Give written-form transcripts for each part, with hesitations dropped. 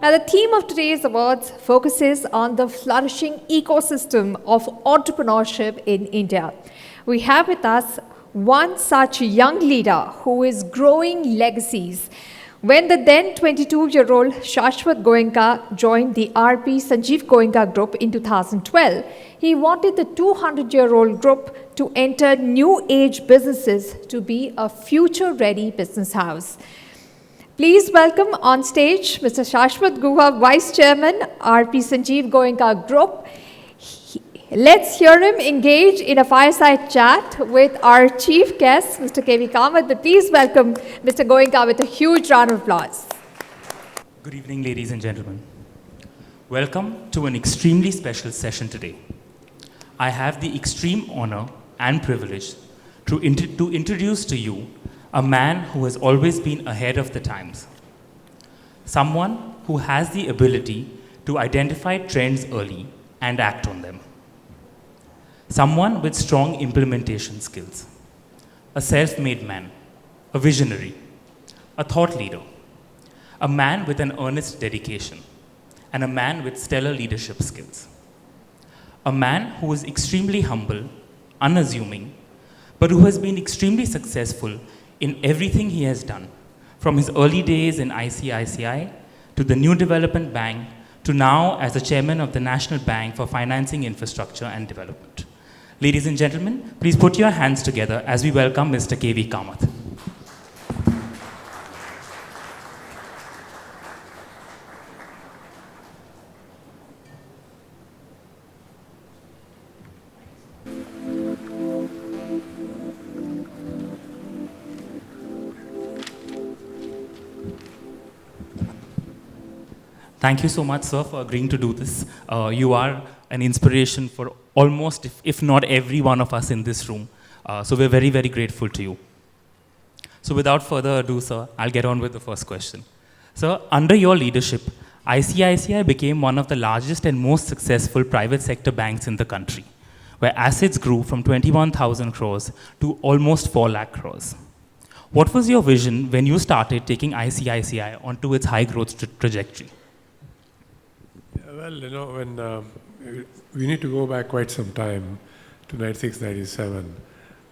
Now, the theme of today's awards focuses on the flourishing ecosystem of entrepreneurship in India. We have with us one such young leader who is growing legacies. When the then 22-year-old Shashwat Goenka joined the RP-Sanjiv Goenka group in 2012, he wanted the 200-year-old group to enter new age businesses to be a future-ready business house. Please welcome on stage Mr. Shashwat Guha, Vice Chairman, RP-Sanjiv Goenka Group. Let's hear him engage in a fireside chat with our chief guest, Mr. Kamath. But please welcome Mr. Goenka with a huge round of applause. Good evening, ladies and gentlemen. Welcome to an extremely special session today. I have the extreme honor and privilege to introduce to you a man who has always been ahead of the times. Someone who has the ability to identify trends early and act on them. Someone with strong implementation skills. A self-made man, a visionary, a thought leader, a man with an earnest dedication, and a man with stellar leadership skills. A man who is extremely humble, unassuming, but who has been extremely successful in everything he has done, from his early days in ICICI, to the New Development Bank, to now as the chairman of the National Bank for Financing Infrastructure and Development. Ladies and gentlemen, please put your hands together as we welcome Mr. K.V. Kamath. Thank you so much, sir, for agreeing to do this. You are an inspiration for almost, if not every one of us in this room. So we're very, very grateful to you. So without further ado, sir, I'll get on with the first question. Sir, under your leadership, ICICI became one of the largest and most successful private sector banks in the country, where assets grew from 21,000 crores to almost 4 lakh crores. What was your vision when you started taking ICICI onto its high growth trajectory? Well, when we need to go back quite some time to 96, 97.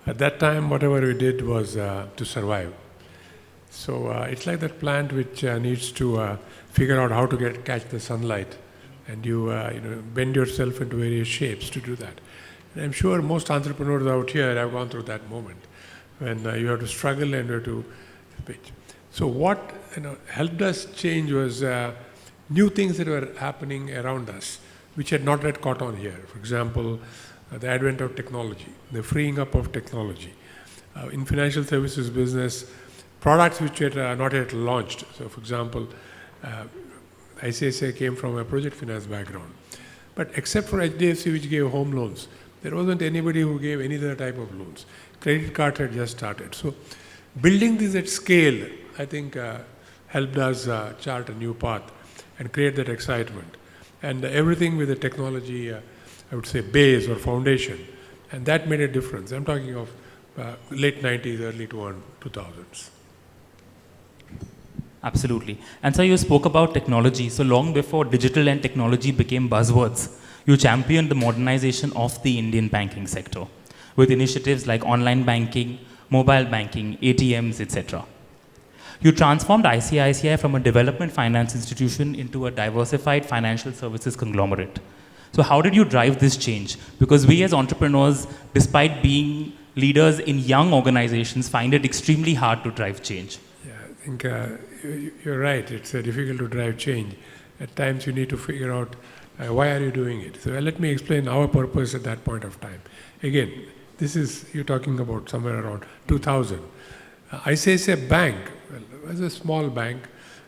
At that time, whatever we did was to survive. So it's like that plant which needs to figure out how to catch the sunlight, and you bend yourself into various shapes to do that. And I'm sure most entrepreneurs out here have gone through that moment when you have to struggle and you have to pitch. So what helped us change was new things that were happening around us, which had not yet caught on here. For example, the advent of technology, the freeing up of technology. In financial services business, products which had not yet launched. So for example, ICICI came from a project finance background. But except for HDFC, which gave home loans, there wasn't anybody who gave any other type of loans. Credit card had just started. So building this at scale, I think, helped us chart a new path and create that excitement. And everything with the technology, I would say, base or foundation. And that made a difference. I'm talking of late 90s, early 2000s. Absolutely. And so you spoke about technology. So long before digital and technology became buzzwords, you championed the modernization of the Indian banking sector with initiatives like online banking, mobile banking, ATMs, etc. You transformed ICICI from a development finance institution into a diversified financial services conglomerate. So how did you drive this change? Because we as entrepreneurs, despite being leaders in young organizations, find it extremely hard to drive change. Yeah, I think you're right. It's difficult to drive change. At times you need to figure out why are you doing it. So let me explain our purpose at that point of time. Again, you're talking about somewhere around 2000. ICICI Bank was a small bank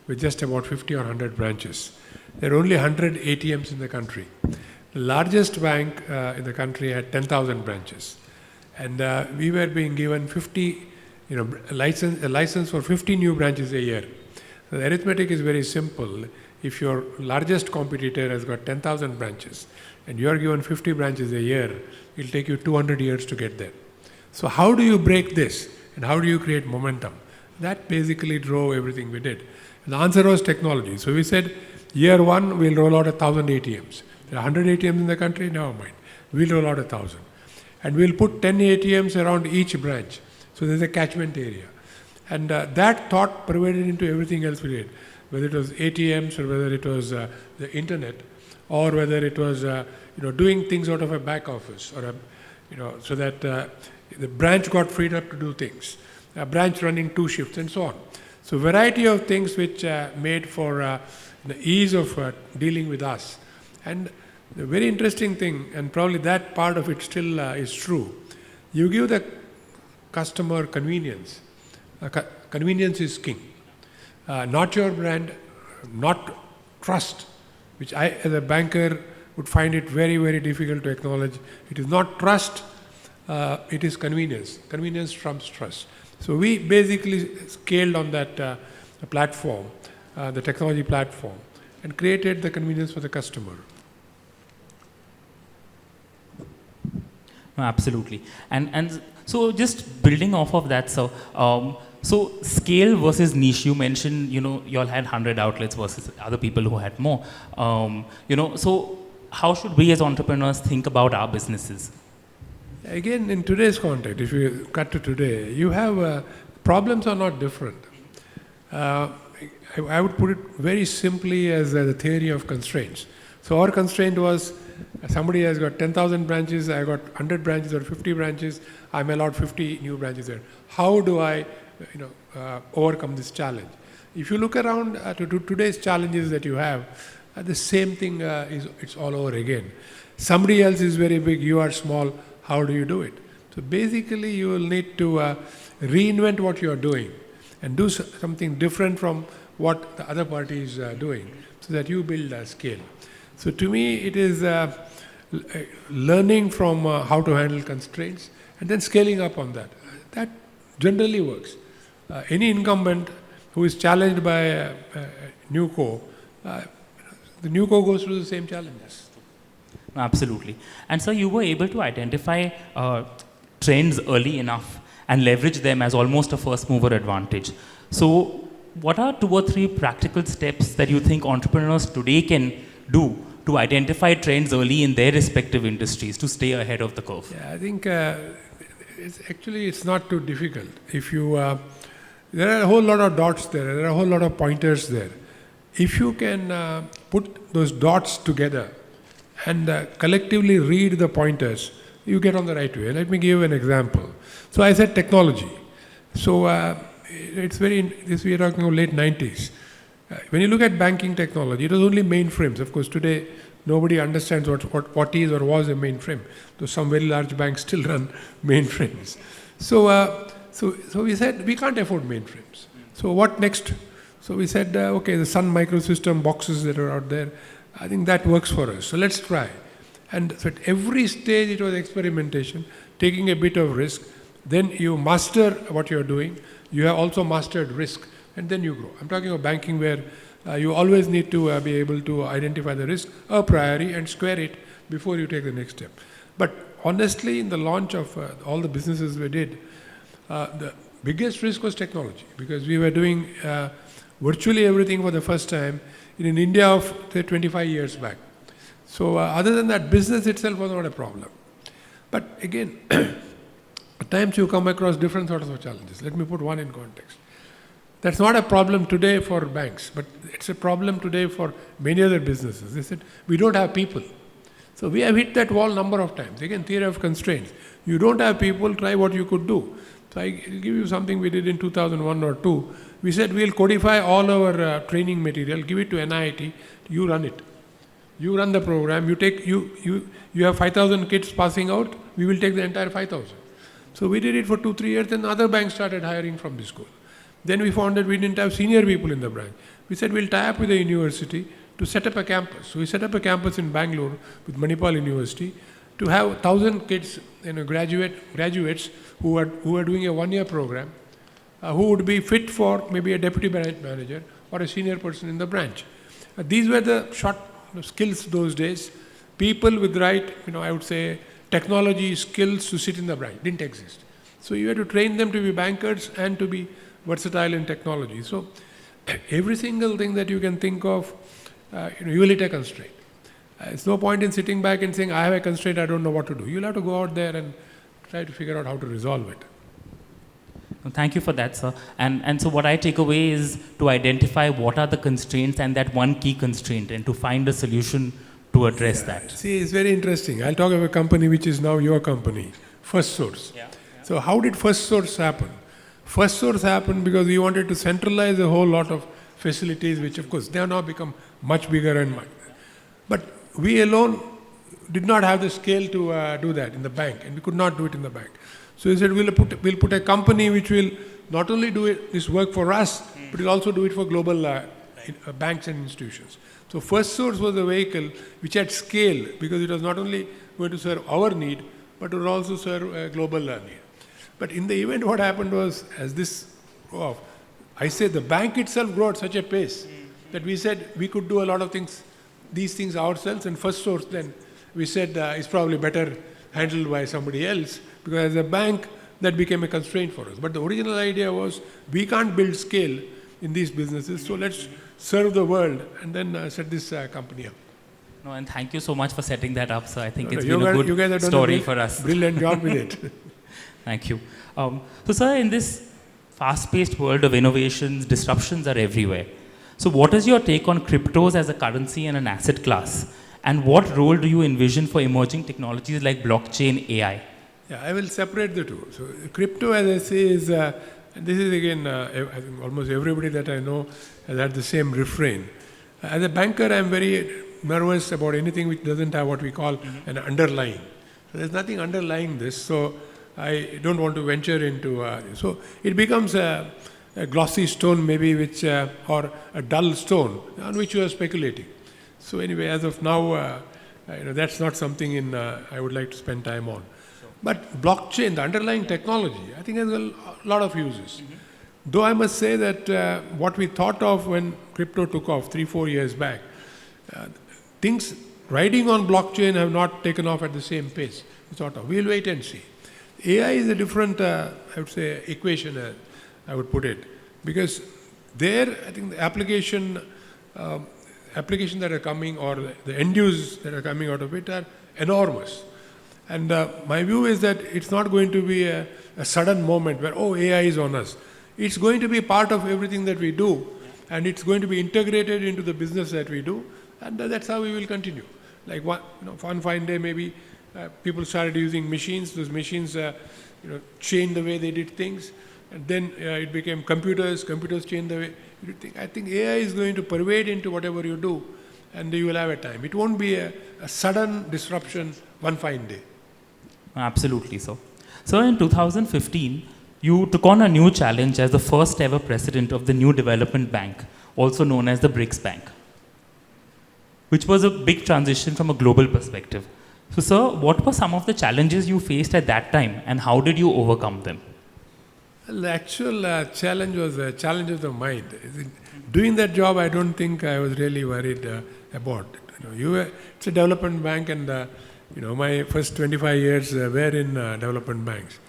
with just about 50 or 100 branches. There are only 100 ATMs in the country. The largest bank in the country had 10,000 branches. And we were being given a license for 50 new branches a year. The arithmetic is very simple. If your largest competitor has got 10,000 branches and you are given 50 branches a year, it will take you 200 years to get there. So how do you break this and how do you create momentum? That basically drove everything we did. And the answer was technology. So we said, Year one, we'll roll out 1,000 ATMs. There are 100 ATMs in the country, never mind. We'll roll out 1,000. And we'll put 10 ATMs around each branch. So there's a catchment area. And that thought pervaded into everything else we did, whether it was ATMs or whether it was the internet, or whether it was doing things out of a back office, or so that the branch got freed up to do things. A branch running 2 shifts and so on. So variety of things which made for the ease of dealing with us. And the very interesting thing, and probably that part of it still is true, you give the customer convenience. Convenience is king. Not your brand, not trust, which I as a banker would find it very, very difficult to acknowledge. It is not trust, it is convenience. Convenience trumps trust. So we basically scaled on that platform, the technology platform, and created the convenience for the customer. No, absolutely. And so just building off of that, so scale versus niche, you mentioned, you all had 100 outlets versus other people who had more. So how should we as entrepreneurs think about our businesses? Again, in today's context, if you cut to today, you have problems are not different. I would put it very simply as the theory of constraints. So our constraint was, somebody has got 10,000 branches, I got 100 branches or 50 branches, I'm allowed 50 new branches there. How do I overcome this challenge? If you look around to today's challenges that you have, the same thing it's all over again. Somebody else is very big, you are small, how do you do it? So basically you will need to reinvent what you are doing and do something different from what the other party is doing, so that you build a scale. So to me it is learning from how to handle constraints and then scaling up on that. That generally works. Any incumbent who is challenged by a newco, the newco goes through the same challenges. Absolutely. And so you were able to identify trends early enough and leverage them as almost a first mover advantage. So what are 2 or 3 practical steps that you think entrepreneurs today can do to identify trends early in their respective industries to stay ahead of the curve? Yeah, I think it's not too difficult. If you, there are a whole lot of dots there are a whole lot of pointers there. If you can put those dots together and collectively read the pointers, you get on the right way. Let me give you an example. So I said technology. So it's this we are talking about late 90s. When you look at banking technology, it was only mainframes. Of course, today nobody understands what is or was a mainframe. Though some very large banks still run mainframes. So we said we can't afford mainframes. So what next? So we said, okay, the Sun Microsystem boxes that are out there, I think that works for us. So let's try. And so at every stage it was experimentation, taking a bit of risk. Then you master what you're doing. You have also mastered risk, and then you grow. I'm talking about banking where you always need to be able to identify the risk a priori and square it before you take the next step. But honestly, in the launch of all the businesses we did, the biggest risk was technology, because we were doing virtually everything for the first time in India of say 25 years back. So other than that, business itself was not a problem. But again, at times you come across different sorts of challenges. Let me put one in context. That's not a problem today for banks, but it's a problem today for many other businesses. They said, we don't have people. So we have hit that wall number of times. Again, theory of constraints. You don't have people, try what you could do. So I'll give you something we did in 2001 or 2. We said we'll codify all our training material, give it to NIIT, you run it. You run the program, you have 5,000 kids passing out, we will take the entire 5,000. So we did it for 2-3 years, and other banks started hiring from the school. Then we found that we didn't have senior people in the branch. We said we'll tie up with the university to set up a campus. So we set up a campus in Bangalore with Manipal University to have 1,000 kids, graduates who are doing a 1-year program, who would be fit for maybe a deputy branch manager or a senior person in the branch. These were the short skills those days. People with right, I would say, technology skills to sit in the branch didn't exist. So you had to train them to be bankers and to be versatile in technology. So every single thing that you can think of, you will hit a constraint. It's no point in sitting back and saying, I have a constraint, I don't know what to do. You'll have to go out there and try to figure out how to resolve it. Thank you for that, sir. And so what I take away is to identify what are the constraints and that one key constraint and to find a solution to address that. See, it's very interesting. I'll talk of a company which is now your company, First Source. So how did First Source happen? First Source happened because we wanted to centralize a whole lot of facilities, which of course they have now become much bigger and much. But we alone did not have the scale to do that in the bank, and we could not do it in the bank. So we said we'll put a company which will not only do this work for us, but will also do it for global banks and institutions. So First Source was a vehicle which had scale because it was not only going to serve our need, but it would also serve a global need. But in the event, what happened was, as this grew off, I say the bank itself grew at such a pace that we said we could do a lot of things, these things ourselves, and First Source then we said it's probably better handled by somebody else, because as a bank that became a constraint for us. But the original idea was we can't build scale in these businesses, so let's serve the world and then set this company up. No, and thank you so much for setting that up, sir. I think it's you been a guys good have done story a for us. Brilliant job with it. Thank you. So, sir, in this fast-paced world of innovations, disruptions are everywhere. So what is your take on cryptos as a currency and an asset class? And what role do you envision for emerging technologies like blockchain, AI? Yeah, I will separate the two. So crypto, as I say, is, and this is again, I think almost everybody that I know has had the same refrain. As a banker, I am very nervous about anything which doesn't have what we call an underlying. So there's nothing underlying this, so I don't want to venture into, so it becomes a glossy stone maybe, which, or a dull stone on which you are speculating. So anyway, as of now, that's not something I would like to spend time on. But blockchain, the underlying technology, I think has a lot of uses. Though I must say that what we thought of when crypto took off 3-4 years back, things riding on blockchain have not taken off at the same pace. We thought of. We'll wait and see. AI is a different, I would say, equation, I would put it, because there, I think the application that are coming, or the end use that are coming out of it, are enormous. And my view is that it's not going to be a sudden moment where, oh, AI is on us. It's going to be part of everything that we do, and it's going to be integrated into the business that we do, and that's how we will continue. Like one fine day, maybe people started using machines. Those machines, changed the way they did things, and then it became computers. Computers changed the way you did things. I think AI is going to pervade into whatever you do, and you will have a time. It won't be a sudden disruption one fine day. Absolutely, so. So in 2015, you took on a new challenge as the first ever president of the New Development Bank, also known as the BRICS Bank, which was a big transition from a global perspective. So, sir, what were some of the challenges you faced at that time, and how did you overcome them? Well, the actual challenge was a challenge of the mind. Doing that job, I don't think I was really worried about. It's a development bank, and my first 25 years were in development banks.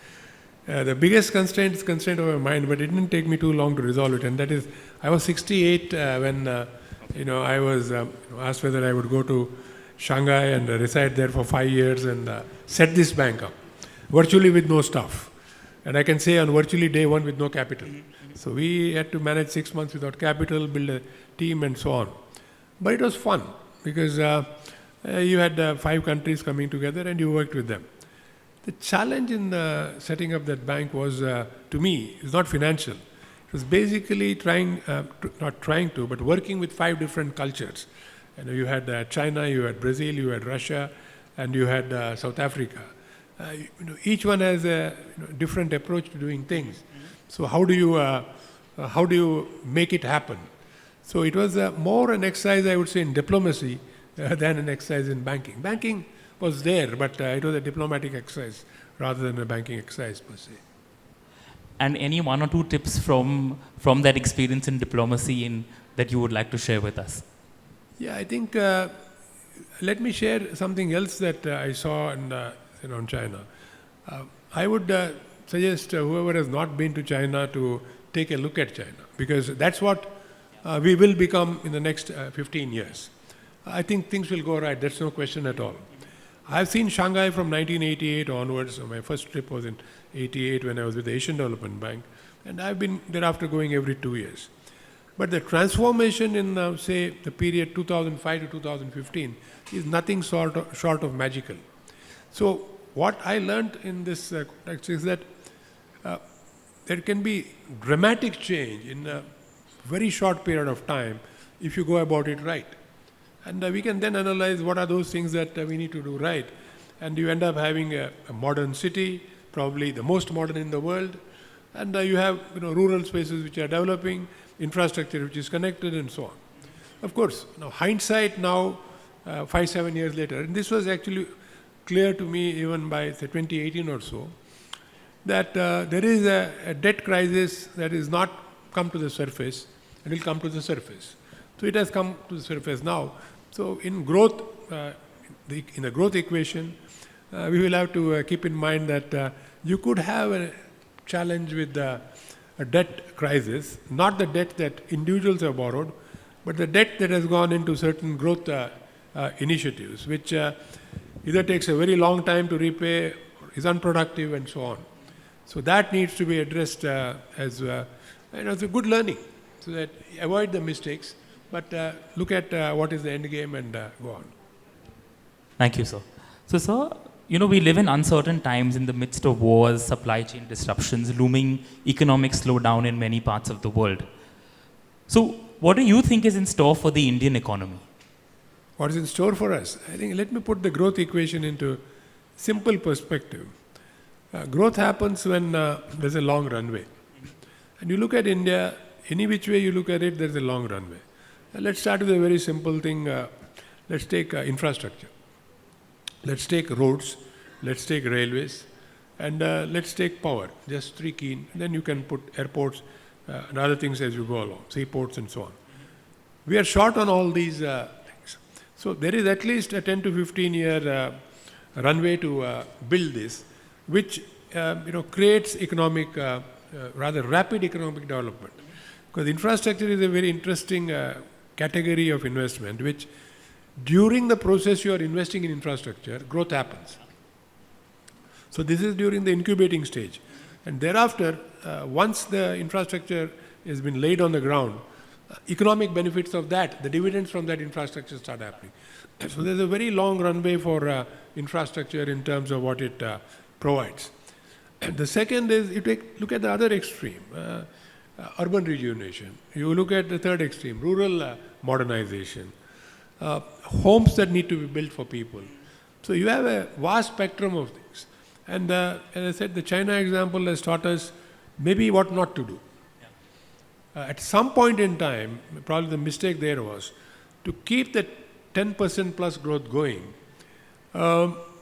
The biggest constraint is constraint of my mind, but it didn't take me too long to resolve it, and that is, I was 68 when I was asked whether I would go to Shanghai and reside there for 5 years and set this bank up, virtually with no staff. And I can say on virtually day one with no capital. So we had to manage 6 months without capital, build a team and so on. But it was fun because you had 5 countries coming together and you worked with them. The challenge in setting up that bank was, to me, is not financial. It was basically but working with 5 different cultures. You had China, you had Brazil, you had Russia, and you had South Africa. Each one has a different approach to doing things. So how do you make it happen? So it was more an exercise, I would say, in diplomacy than an exercise in banking. Banking was there, but it was a diplomatic exercise rather than a banking exercise per se. And any 1 or 2 tips from that experience in diplomacy that you would like to share with us? Yeah, I think, let me share something else that I saw in China. I would suggest whoever has not been to China to take a look at China, because that's what we will become in the next 15 years. I think things will go right. That's no question at all. I've seen Shanghai from 1988 onwards. So my first trip was in 88 when I was with the Asian Development Bank. And I've been thereafter going every 2 years. But the transformation in, say, the period 2005 to 2015 is nothing short of magical. So what I learned in this context is that there can be dramatic change in a very short period of time if you go about it right. And we can then analyze what are those things that we need to do right. And you end up having a modern city, probably the most modern in the world. And you have rural spaces which are developing, infrastructure which is connected, and so on. Of course, hindsight now, 5-7 years later, and this was actually clear to me even by say 2018 or so, that there is a debt crisis that has not come to the surface and will come to the surface. So it has come to the surface now. So in growth, in the growth equation, we will have to keep in mind that you could have a challenge with a debt crisis, not the debt that individuals have borrowed, but the debt that has gone into certain growth initiatives, which either takes a very long time to repay, or is unproductive, and so on. So that needs to be addressed as it's a good learning, so that avoid the mistakes, but look at what is the end game and go on. Thank you, sir. So, sir, we live in uncertain times in the midst of wars, supply chain disruptions, looming economic slowdown in many parts of the world. So, what do you think is in store for the Indian economy? What is in store for us? I think let me put the growth equation into simple perspective. Growth happens when there's a long runway. And you look at India, any which way you look at it, there's a long runway. Let's start with a very simple thing. Let's take infrastructure. Let's take roads. Let's take railways. And let's take power. Just three key. Then you can put airports and other things as you go along, seaports and so on. We are short on all these things. So there is at least a 10 to 15 year runway to build this, which creates economic, rather rapid economic development. Because infrastructure is a very interesting category of investment, which during the process you are investing in infrastructure, growth happens. So this is during the incubating stage. And thereafter, once the infrastructure has been laid on the ground, economic benefits of that, the dividends from that infrastructure start happening. So there's a very long runway for infrastructure in terms of what it provides. And the second is, you look at the other extreme, urban rejuvenation. You look at the third extreme, rural modernization, homes that need to be built for people. So you have a vast spectrum of things. And as I said, the China example has taught us maybe what not to do. At some point in time, probably the mistake there was to keep the 10% plus growth going.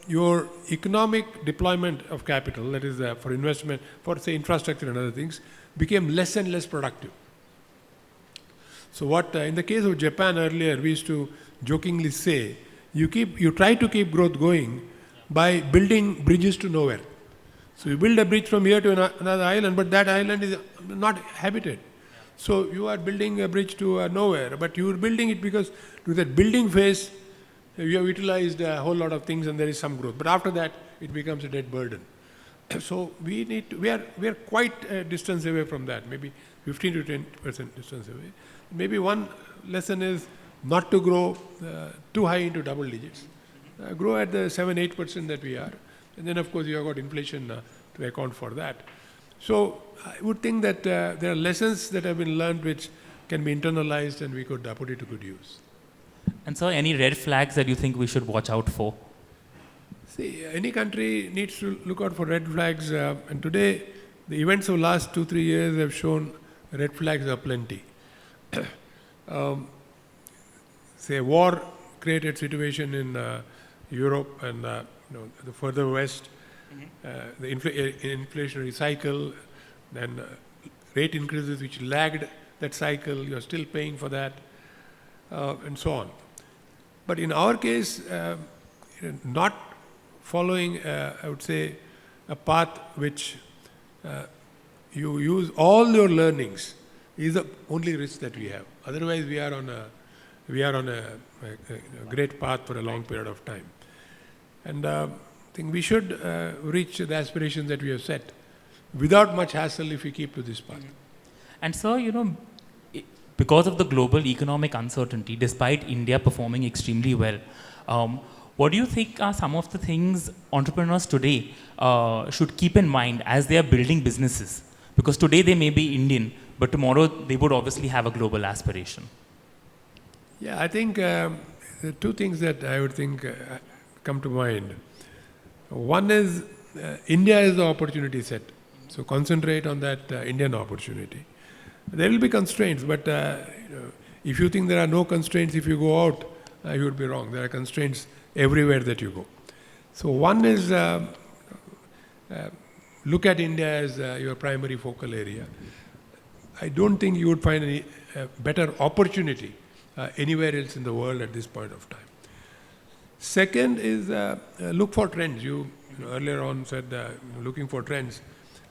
Your economic deployment of capital, that is for investment, for say infrastructure and other things, became less and less productive. So what in the case of Japan earlier, we used to jokingly say, you try to keep growth going by building bridges to nowhere. So you build a bridge from here to another island, but that island is not habited. So you are building a bridge to nowhere, but you are building it because to that building phase, you have utilized a whole lot of things and there is some growth. But after that, it becomes a dead burden. So we are quite a distance away from that, maybe 15 to 10% distance away. Maybe one lesson is not to grow too high into double digits. Grow at the 7-8% that we are. And then of course you have got inflation to account for that. So I would think that there are lessons that have been learned which can be internalized and we could put it to good use. And so any red flags that you think we should watch out for? See, any country needs to look out for red flags. And today, the events of the last 2-3 years have shown red flags are plenty. Say, war created situation in Europe and the further west, the inflationary cycle, then rate increases which lagged that cycle, you're still paying for that, and so on. But in our case, not following, I would say, a path which you use all your learnings is the only risk that we have. Otherwise, we are on a great path for a long period of time. And I think we should reach the aspirations that we have set without much hassle if we keep to this path. And so, because of the global economic uncertainty, despite India performing extremely well, what do you think are some of the things entrepreneurs today should keep in mind as they are building businesses? Because today they may be Indian, but tomorrow they would obviously have a global aspiration. Yeah, I think the two things that I would think come to mind. One is India is the opportunity set. So concentrate on that Indian opportunity. There will be constraints, but if you think there are no constraints, if you go out, you would be wrong. There are constraints everywhere that you go. So one is look at India as your primary focal area. I don't think you would find any better opportunity anywhere else in the world at this point of time. Second is look for trends. You earlier on said looking for trends.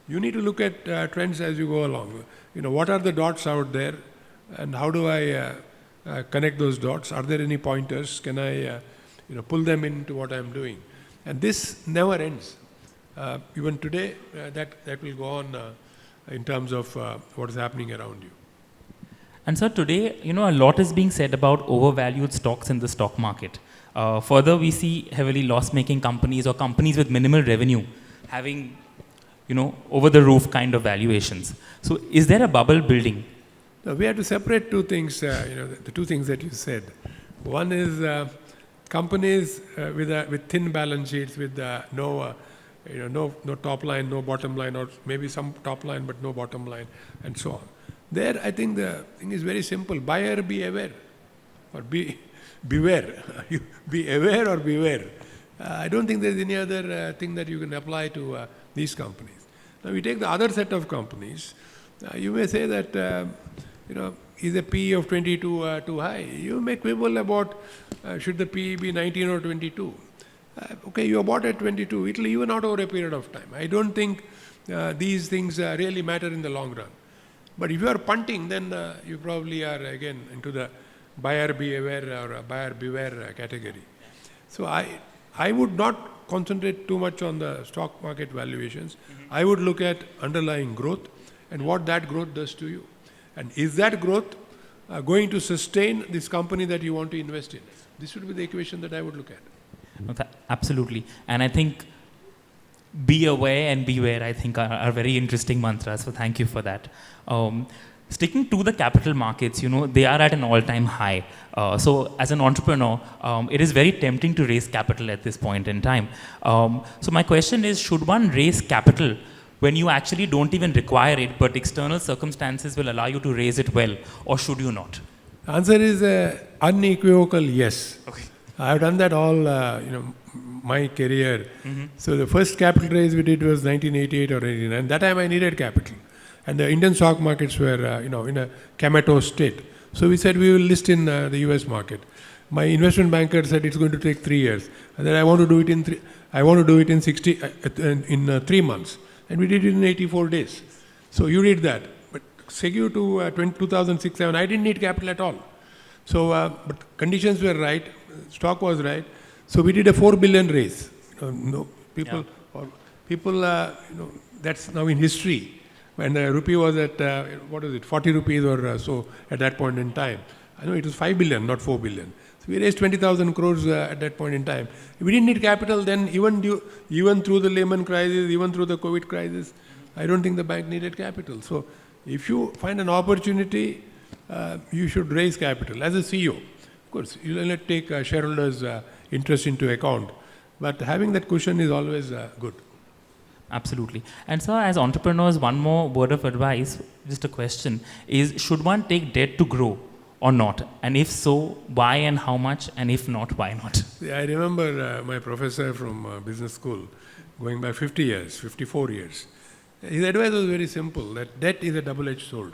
You need to look at trends as you go along. What are the dots out there, and how do I connect those dots? Are there any pointers? Can I pull them into what I'm doing? And this never ends. Even today, that will go on in terms of what is happening around you. And so today, a lot is being said about overvalued stocks in the stock market. Further, we see heavily loss-making companies or companies with minimal revenue having, over the roof kind of valuations. So is there a bubble building? No, we have to separate two things, the two things that you said. One is companies with thin balance sheets, with no top line, no bottom line, or maybe some top line but no bottom line, and so on. There, I think the thing is very simple. Buyer, be aware, or beware. You be aware or beware. I don't think there's any other thing that you can apply to these companies. Now, we take the other set of companies. You may say that, is a PE of 22 too high? You may quibble about should the PE be 19 or 22. Okay, you bought at 22. It will even out over a period of time. I don't think these things really matter in the long run. But if you are punting, then you probably are again into the buyer be aware or buyer beware category. So I would not concentrate too much on the stock market valuations. I would look at underlying growth and what that growth does to you. And is that growth going to sustain this company that you want to invest in? This would be the equation that I would look at. Absolutely. And I think be aware and beware, I think, are very interesting mantras. So thank you for that. Sticking to the capital markets, they are at an all-time high. So as an entrepreneur, it is very tempting to raise capital at this point in time. So my question is, should one raise capital when you actually don't even require it, but external circumstances will allow you to raise it well, or should you not? Answer is unequivocal yes. Okay. I've done that all, my career. So the first capital raise we did was 1988 or 1989. That time I needed capital. And the Indian stock markets were, in a comatose state. So we said we will list in the US market. My investment banker said it's going to take 3 years. And then I want to do it in 3 months. And we did it in 84 days. So you did that. But segue to 2006-07, I didn't need capital at all. So, but conditions were right, stock was right. So we did a 4 billion raise. That's now in history. When the rupee was at, 40 rupees or so at that point in time. I know it was 5 billion, not 4 billion. So we raised 20,000 crores at that point in time. We didn't need capital then, even through the Lehman crisis, even through the COVID crisis, I don't think the bank needed capital. So if you find an opportunity, you should raise capital as a CEO. Of course, you will not take shareholders' interest into account, but having that cushion is always good. Absolutely. And so as entrepreneurs, one more word of advice, just a question, is should one take debt to grow or not? And if so, why and how much? And if not, why not? I remember my professor from business school, going back 50 years, 54 years. His advice was very simple, that debt is a double-edged sword.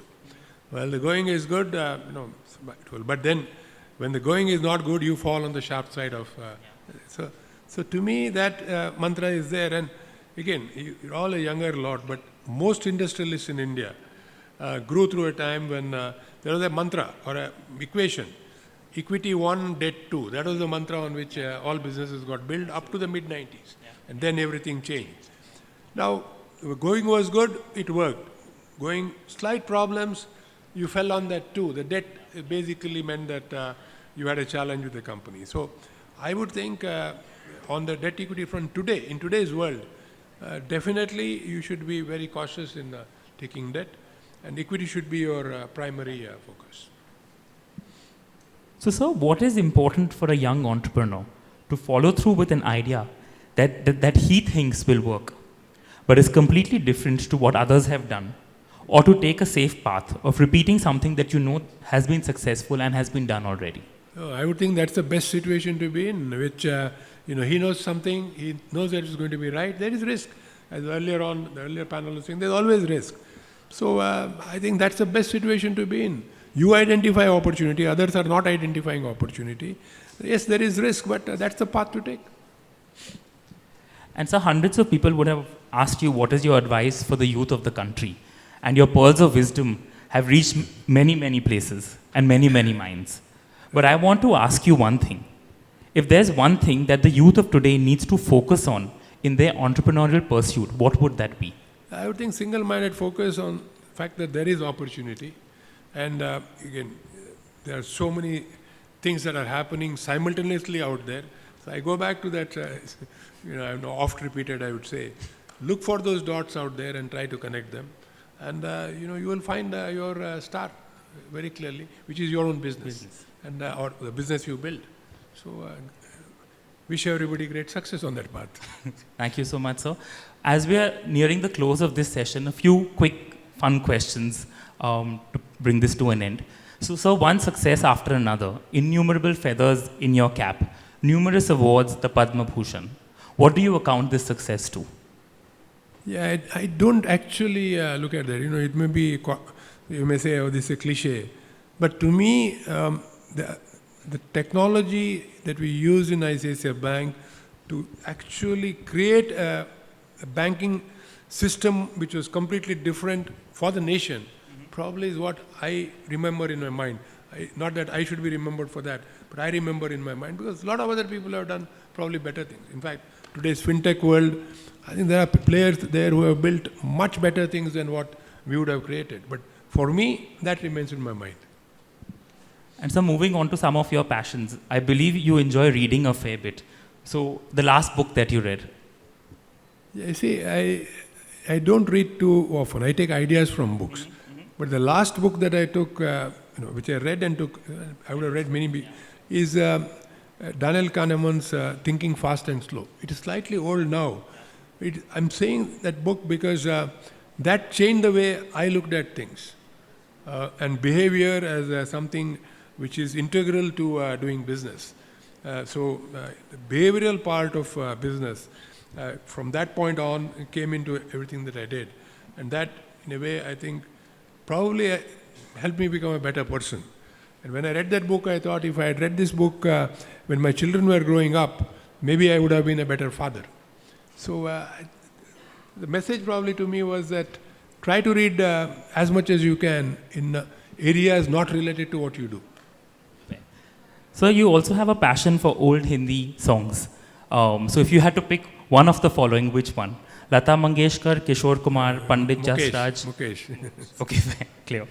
Well, the going is good, but then when the going is not good, you fall on the sharp side of... So to me, that mantra is there. And again, you're all a younger lot, but most industrialists in India, grew through a time when there was a mantra or a equation. Equity 1, debt 2. That was the mantra on which all businesses got built up to the mid-90s. Yeah. And then everything changed. Now, going was good, it worked. Going, slight problems, you fell on that too. The debt basically meant that you had a challenge with the company. So I would think on the debt equity front today, in today's world, definitely you should be very cautious in taking debt, and equity should be your primary focus. So, sir, what is important for a young entrepreneur to follow through with an idea that he thinks will work, but is completely different to what others have done, or to take a safe path of repeating something that you know has been successful and has been done already? I would think that's the best situation to be in, which he knows something, he knows that it's going to be right. There is risk. As earlier on, the earlier panel was saying, there's always risk. So I think that's the best situation to be in. You identify opportunity, others are not identifying opportunity. Yes, there is risk, but that's the path to take. And so hundreds of people would have asked you what is your advice for the youth of the country. And your pearls of wisdom have reached many, many places and many, many minds. But I want to ask you one thing. If there's one thing that the youth of today needs to focus on in their entrepreneurial pursuit, what would that be? I would think single-minded focus on the fact that there is opportunity. And again, there are so many things that are happening simultaneously out there. So I go back to that, oft repeated, I would say, look for those dots out there and try to connect them. And you will find your star very clearly, which is your own business. And or the business you build. So wish everybody great success on that path. Thank you so much, sir. As we are nearing the close of this session, a few quick, fun questions to bring this to an end. So, sir, one success after another, innumerable feathers in your cap, numerous awards, the Padma Bhushan. What do you account this success to? Yeah, I don't actually look at that. It may be, you may say, oh, this is a cliche. But to me, the technology that we use in ICICI Bank to actually create a banking system which was completely different for the nation, probably is what I remember in my mind. Not that I should be remembered for that, but I remember in my mind because a lot of other people have done probably better things. In fact, today's fintech world, I think there are players there who have built much better things than what we would have created. But for me, that remains in my mind. And so moving on to some of your passions, I believe you enjoy reading a fair bit. So the last book that you read? Yeah, see, I don't read too often. I take ideas from books. But the last book that I took, which I read and took, I would have read many, is Daniel Kahneman's Thinking Fast and Slow. It is slightly old now. I'm saying that book because that changed the way I looked at things. And behavior as something which is integral to doing business. So the behavioral part of business, from that point on, came into everything that I did. And that, in a way, I think, probably helped me become a better person. And when I read that book, I thought if I had read this book when my children were growing up, maybe I would have been a better father. So the message probably to me was that try to read as much as you can in areas not related to what you do. So you also have a passion for old Hindi songs. So if you had to pick one of the following, which one? Lata Mangeshkar, Kishore Kumar, Pandit Jasraj? Mukesh. Okay, clear.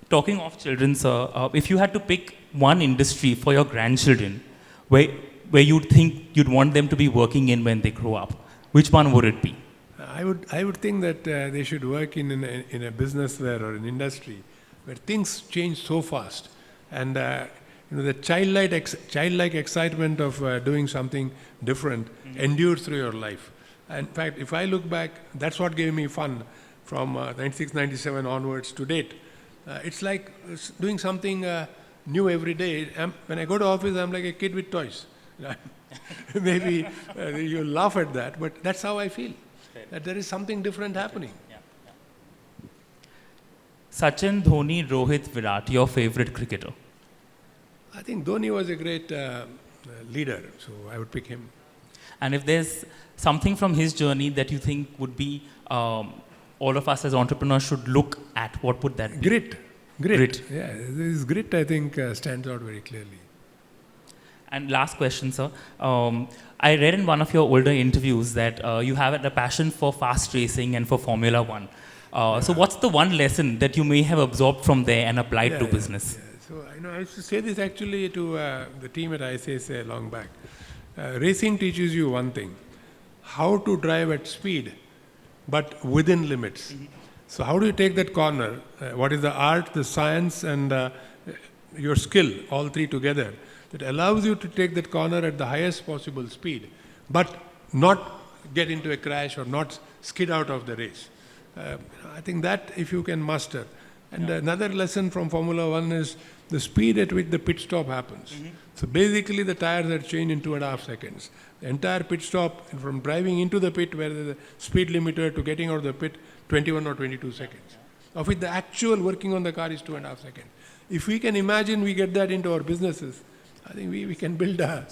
Talking of children, sir, if you had to pick one industry for your grandchildren where you'd think you'd want them to be working in when they grow up, which one would it be? I would think that they should work in a business where, or an industry where things change so fast, and the childlike excitement of doing something different endures through your life. In fact, if I look back, that's what gave me fun from 96, 97 onwards to date. It's like doing something new every day. When I go to office, I'm like a kid with toys. Maybe you laugh at that, but that's how I feel. That there is something different happening. Sachin, Dhoni, Rohit, Virat, your favorite cricketer? I think Dhoni was a great leader, so I would pick him. And if there's something from his journey that you think would be all of us as entrepreneurs should look at, what would that be? Grit. Yeah, this grit, I think, stands out very clearly. And last question, sir. I read in one of your older interviews that you have a passion for fast racing and for Formula One. So what's the one lesson that you may have absorbed from there and applied to business? Yeah. So I used to say this actually to the team at ICSA long back. Racing teaches you one thing: how to drive at speed, but within limits. So how do you take that corner? What is the art, the science, and your skill, all three together, that allows you to take that corner at the highest possible speed, but not get into a crash or not skid out of the race. I think that if you can master. And another lesson from Formula One is the speed at which the pit stop happens. So basically the tires are changed in 2.5 seconds. The entire pit stop, from driving into the pit where the speed limiter to getting out of the pit, 21 or 22 seconds. Of which the actual working on the car is 2.5 seconds. If we can imagine we get that into our businesses, I think we can build a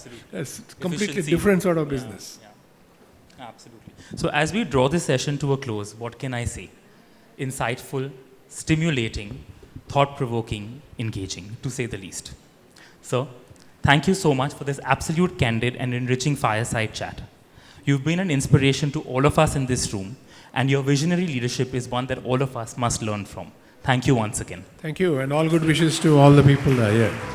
completely different sort of business. Yeah. Absolutely. So as we draw this session to a close, what can I say? Insightful, stimulating, thought-provoking, engaging, to say the least. So, thank you so much for this absolute candid and enriching fireside chat. You've been an inspiration to all of us in this room, and your visionary leadership is one that all of us must learn from. Thank you once again. Thank you, and all good wishes to all the people that are here.